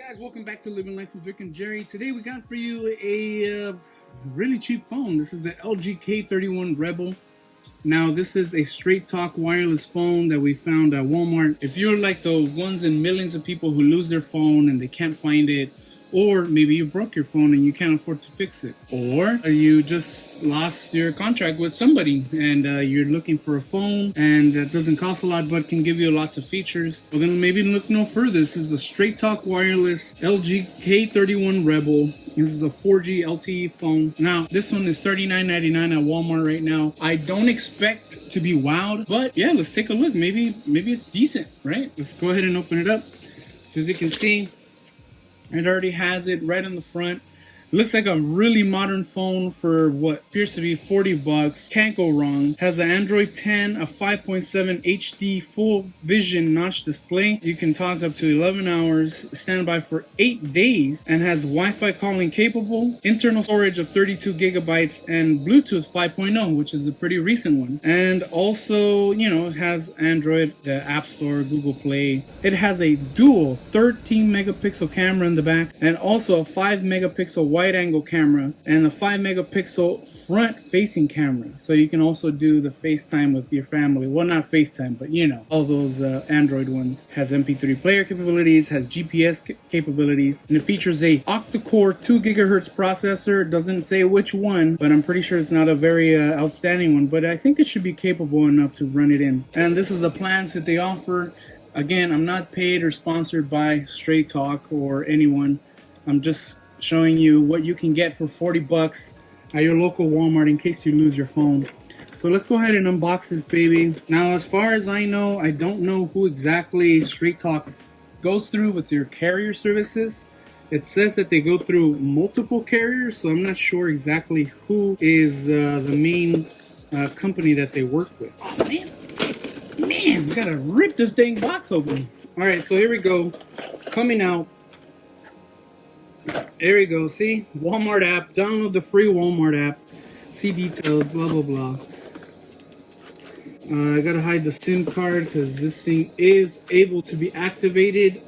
Guys, welcome back to Living Life with Rick and Jerry. Today we got for you a really cheap phone. This is the LG K31 Rebel. Now this is a straight talk wireless phone that we found at Walmart. If you're like the ones in millions of people who lose their phone and they can't find it, or maybe you broke your phone and you can't afford to fix it, or you just lost your contract with somebody and you're looking for a phone and that doesn't cost a lot but can give you lots of features, well then maybe look no further. This is the straight talk wireless LG K31 Rebel. This is a 4G LTE phone. Now this one is $39.99 at Walmart right now. I don't expect to be wowed, but yeah, let's take a look. Maybe it's decent, right? Let's go ahead and open it up. So as you can see, it already has it right on the front. It looks like a really modern phone for what appears to be 40 bucks. Can't go wrong. Has the Android 10, a 5.7 HD full vision notch display. You can talk up to 11 hours, standby for 8 days, and has Wi-Fi calling capable, internal storage of 32 gigabytes, and Bluetooth 5.0, which is a pretty recent one. And also, you know, it has Android, the App Store, Google Play. It has a dual 13 megapixel camera in the back, and also a 5 megapixel wide angle camera and a 5 megapixel front facing camera, so you can also do the FaceTime with your family. Well, not FaceTime, but you know, all those Android ones. Has MP3 player capabilities, has GPS capabilities, and it features a Octa-Core 2 gigahertz processor. It doesn't say which one, but I'm pretty sure it's not a very outstanding one, but I think it should be capable enough to run it in. And this is the plans that they offer. Again, I'm not paid or sponsored by Straight Talk or anyone. I'm just showing you what you can get for 40 bucks at your local Walmart in case you lose your phone. So let's go ahead and unbox this baby. Now, as far as I know, I don't know who exactly Straight Talk goes through with their carrier services. It says that they go through multiple carriers, so I'm not sure exactly who is the main company that they work with. Oh, man, we gotta rip this dang box open. All right, so here we go. Coming out. There we go. See, Walmart app. Download the free Walmart app. See details. Blah blah blah. I gotta hide the SIM card because this thing is able to be activated.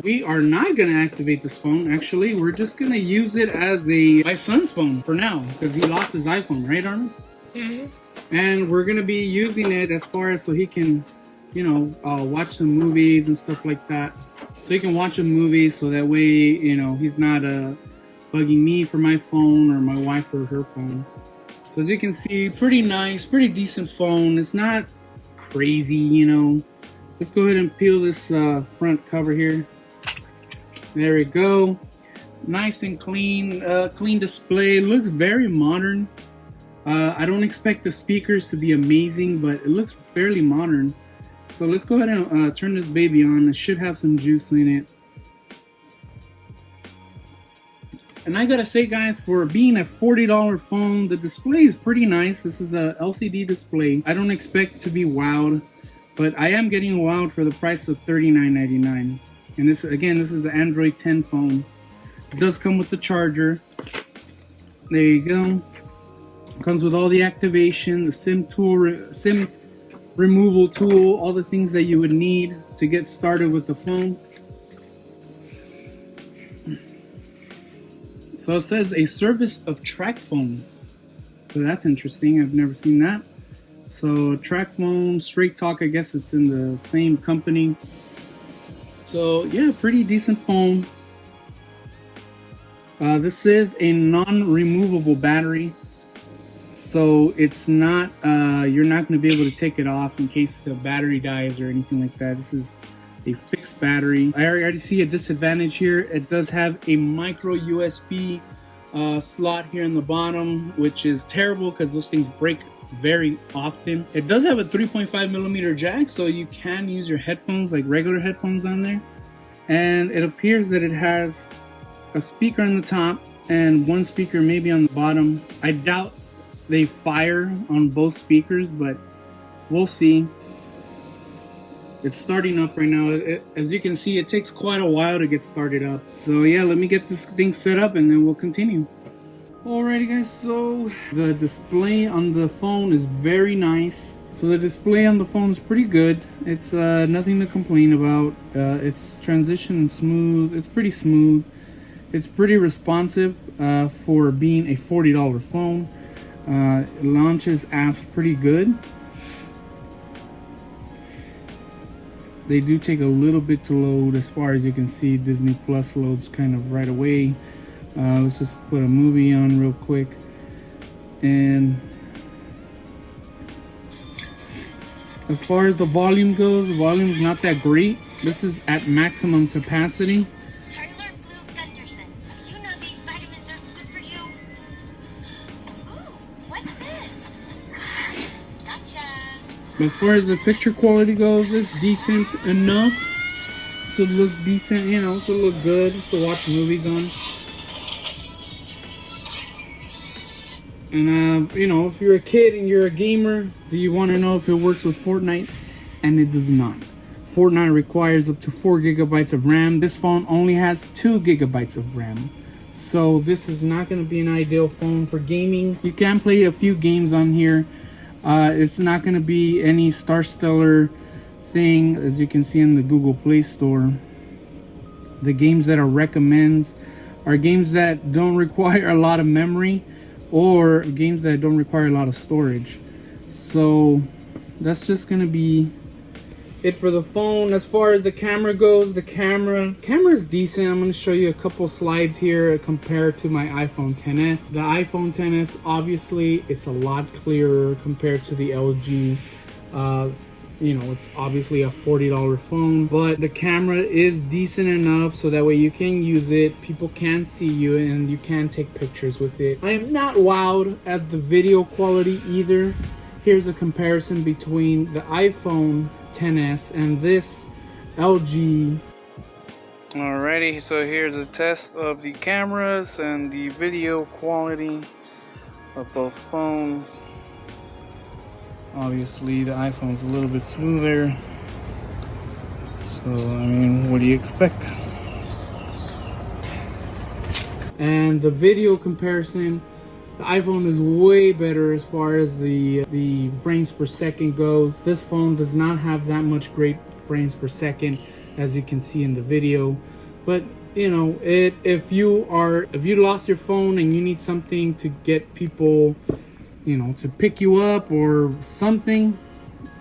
We are not gonna activate this phone. Actually, we're just gonna use it as my son's phone for now because he lost his iPhone, right, Armin? Mm-hmm. And we're gonna be using it as far as so he can, you know, watch some movies and stuff like that. So you can watch a movie, so that way, you know, he's not bugging me for my phone or my wife for her phone. So as you can see, pretty nice, pretty decent phone. It's not crazy, you know. Let's go ahead and peel this front cover here. There we go. Nice and clean, clean display. Looks very modern. I don't expect the speakers to be amazing, but it looks fairly modern. So let's go ahead and turn this baby on. It should have some juice in it. And I gotta say, guys, for being a $40 phone, the display is pretty nice. This is a LCD display. I don't expect to be wowed, but I am getting wowed for the price of $39.99. And this, again, this is an Android 10 phone. It does come with the charger. There you go. Comes with all the activation, the SIM tool, SIM removal tool, all the things that you would need to get started with the phone. So it says a service of TracFone. So that's interesting. I've never seen that. So TracFone, Straight Talk, I guess it's in the same company. So yeah, pretty decent phone. This is a non-removable battery. So it's not, you're not going to be able to take it off in case the battery dies or anything like that. This is a fixed battery. I already see a disadvantage here. It does have a micro USB slot here in the bottom, which is terrible because those things break very often. It does have a 3.5 millimeter jack, so you can use your headphones like regular headphones on there. And it appears that it has a speaker on the top and one speaker maybe on the bottom. I doubt they fire on both speakers, but we'll see. It's starting up right now. As you can see, it takes quite a while to get started up. So yeah, let me get this thing set up and then we'll continue. Alrighty guys, so the display on the phone is very nice. So the display on the phone is pretty good. It's nothing to complain about. It's transition smooth. It's pretty smooth. It's pretty responsive for being a $40 phone. It launches apps pretty good. They do take a little bit to load. As far as you can see, Disney Plus loads kind of right away. Let's just put a movie on real quick. And as far as the volume goes, the volume is not that great. This is at maximum capacity. But as far as the picture quality goes, it's decent enough to look decent, you know, to look good to watch movies on. And you know, if you're a kid and you're a gamer, do you want to know if it works with Fortnite? And it does not. Fortnite requires up to 4 gigabytes of RAM. This phone only has 2 gigabytes of RAM. So this is not going to be an ideal phone for gaming. You can play a few games on here. It's not going to be any Star Stellar thing, as you can see in the Google Play Store. The games that are recommends are games that don't require a lot of memory, or games that don't require a lot of storage. So that's just going to be it for the phone. As far as the camera goes, the camera is decent. I'm going to show you a couple slides here compared to my iPhone XS. The iPhone XS, obviously, it's a lot clearer compared to the LG. You know, it's obviously a $40 phone, but the camera is decent enough so that way you can use it, people can see you, and you can take pictures with it. I am not wowed at the video quality either. Here's a comparison between the iPhone XS and this LG. Alrighty, so here's a test of the cameras and the video quality of both phones. Obviously the iPhone's a little bit smoother, so I mean, what do you expect? And the video comparison, the iPhone is way better as far as the frames per second goes. This phone does not have that much great frames per second, as you can see in the video. But you know, if you lost your phone and you need something to get people, you know, to pick you up or something,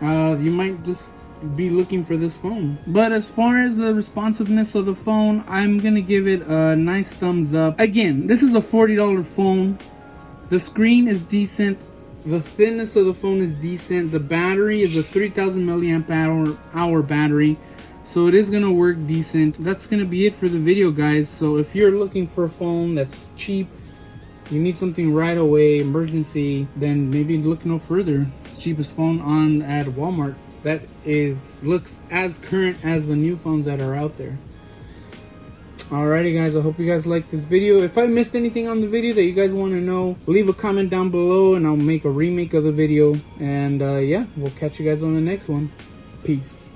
you might just be looking for this phone. But as far as the responsiveness of the phone, I'm gonna give it a nice thumbs up. Again, this is a $40 phone. The screen is decent. The thinness of the phone is decent. The battery is a 3000 milliamp hour battery, so it is gonna work decent. That's gonna be it for the video, guys. So if you're looking for a phone that's cheap, you need something right away, emergency, then maybe look no further. Cheapest phone on at Walmart that looks as current as the new phones that are out there. Alrighty guys, I hope you guys liked this video. If I missed anything on the video that you guys want to know, leave a comment down below and I'll make a remake of the video. And yeah, we'll catch you guys on the next one. Peace.